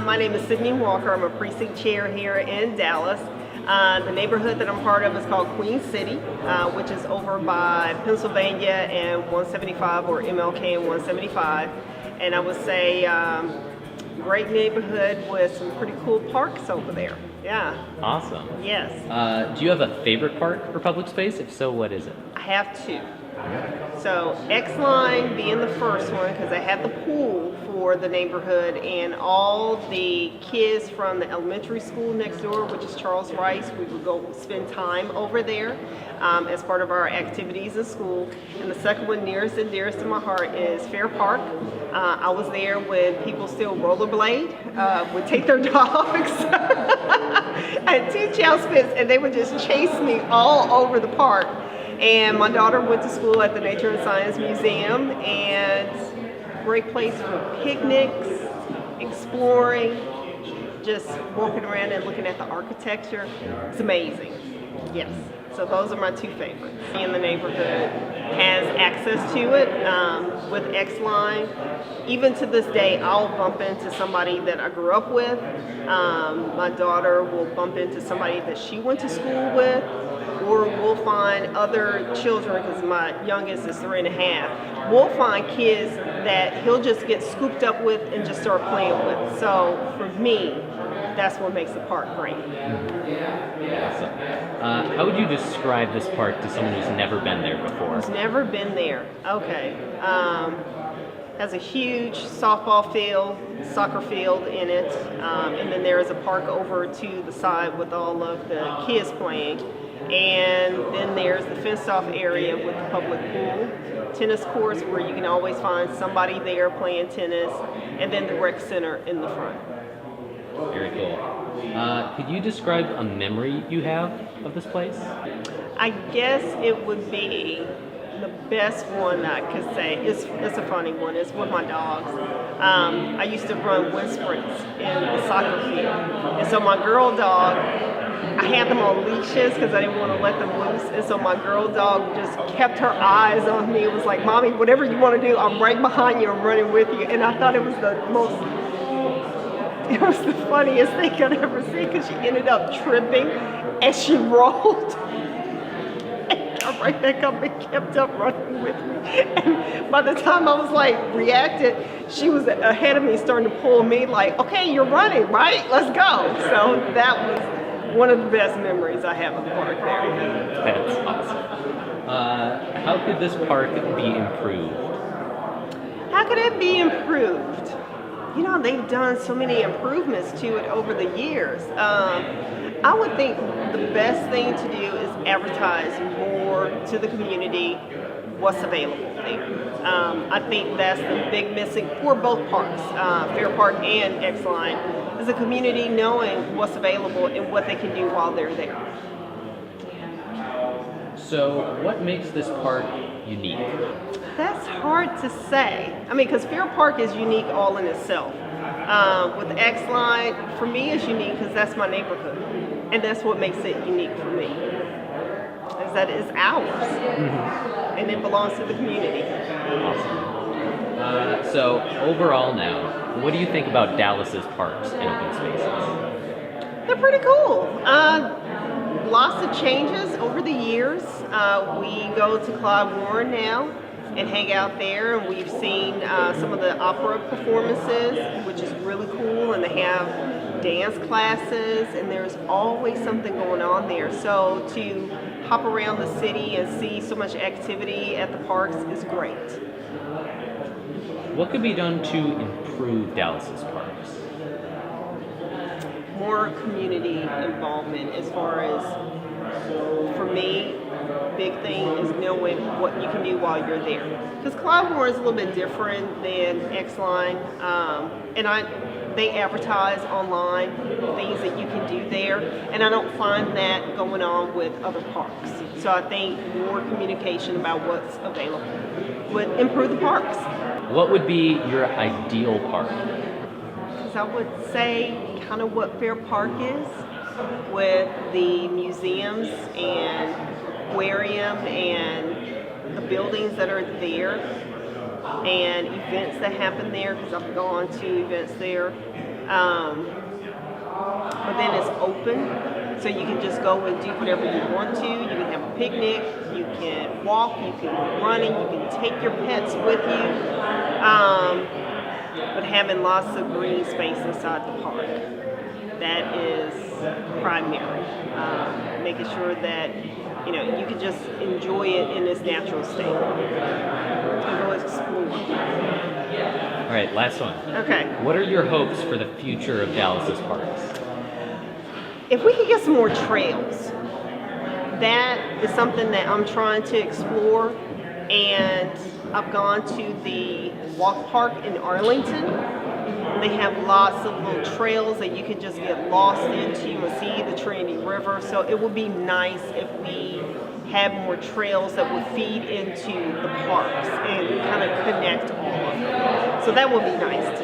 My name is Cydney Walker. I'm a precinct chair here in Dallas. The neighborhood that I'm part of is called Queen City, which is over by Pennsylvania and 175, or MLK and 175. And I would say great neighborhood with some pretty cool parks over there. Yeah. Awesome. Yes. Do you have a favorite park for public space? If so, what is it? I have two. So Exline being the first one, because I had the pool for the neighborhood, and all the kids from the elementary school next door, which is Charles Rice, we would go spend time over there as part of our activities in school. And the second one, nearest and dearest to my heart, is Fair Park. I was there when people still rollerblade, would take their dogs and teach outfits, and they would just chase me all over the park. And my daughter went to school at the Nature and Science Museum, and great place for picnics, exploring, just walking around and looking at the architecture. It's amazing. Yes. So those are my two favorites. In the neighborhood has access to it with Exline. Even to this day, I'll bump into somebody that I grew up with. My daughter will bump into somebody that she went to school with, or we'll find other children, because my youngest is 3.5. We'll find kids that he'll just get scooped up with and just start playing with. So for me, that's what makes the park great. Awesome. How would you describe this park to someone who's never been there before? Who's never been there? Okay. Has a huge softball field, soccer field in it, and then there is a park over to the side with all of the kids playing. And then there's the fenced-off area with the public pool, tennis courts where you can always find somebody there playing tennis, and then the rec center in the front. Very cool. Could you describe a memory you have of this place? I guess it would be the best one I could say. It's a funny one. It's with my dogs. I used to run wind sprints in the soccer field, and so my girl dog, I had them on leashes because I didn't want to let them loose, and so my girl dog just kept her eyes on me. It was like, "Mommy, whatever you want to do, I'm right behind you. I'm running with you." And I thought it was the funniest thing I'd ever seen, because she ended up tripping as she rolled and got right back up and kept up running with me. And by the time I was reacted, she was ahead of me, starting to pull me like, "Okay, you're running, right? Let's go." So that was one of the best memories I have of the park there. That's awesome. How could this park be improved? How could it be improved? You know, they've done so many improvements to it over the years. I would think the best thing to do is advertise more to the community what's available there. I think that's the big missing for both parks, Fair Park and Exline, is the community knowing what's available and what they can do while they're there. So, what makes this park unique? That's hard to say. I mean, because Fair Park is unique all in itself. With Exline, for me, it's unique because that's my neighborhood, and that's what makes it unique for me. Is that it's ours, and it belongs to the community. Awesome. So, overall now, what do you think about Dallas's parks and open spaces? They're pretty cool. Lots of changes over the years. We go to Clyde Warren now and hang out there, and we've seen some of the opera performances, which is really cool, and they have dance classes, and there's always something going on there. So to hop around the city and see so much activity at the parks is great. What could be done to improve Dallas's parks? More community involvement, as far as, for me, big thing is knowing what you can do while you're there. Because Clyde Warren is a little bit different than Exline, and they advertise online things that you can do there, and I don't find that going on with other parks. So I think more communication about what's available would improve the parks. What would be your ideal park? Because I would say kind of what Fair Park is, with the museums and aquarium and the buildings that are there and events that happen there, because I've gone to events there. But then it's open, so you can just go and do whatever you want to. You can have a picnic, you can walk, you can go running, you can take your pets with you. But having lots of green space inside the park, that is primary. Making sure that you can just enjoy it in its natural state. And go explore. All right, last one. Okay. What are your hopes for the future of Dallas's parks? If we could get some more trails, that is something that I'm trying to explore. And I've gone to the walk park in Arlington. They have lots of little trails that you could just get lost into and see the Trinity River. So it would be nice if we had more trails that would feed into the parks and kind of connect all of them. So that would be nice to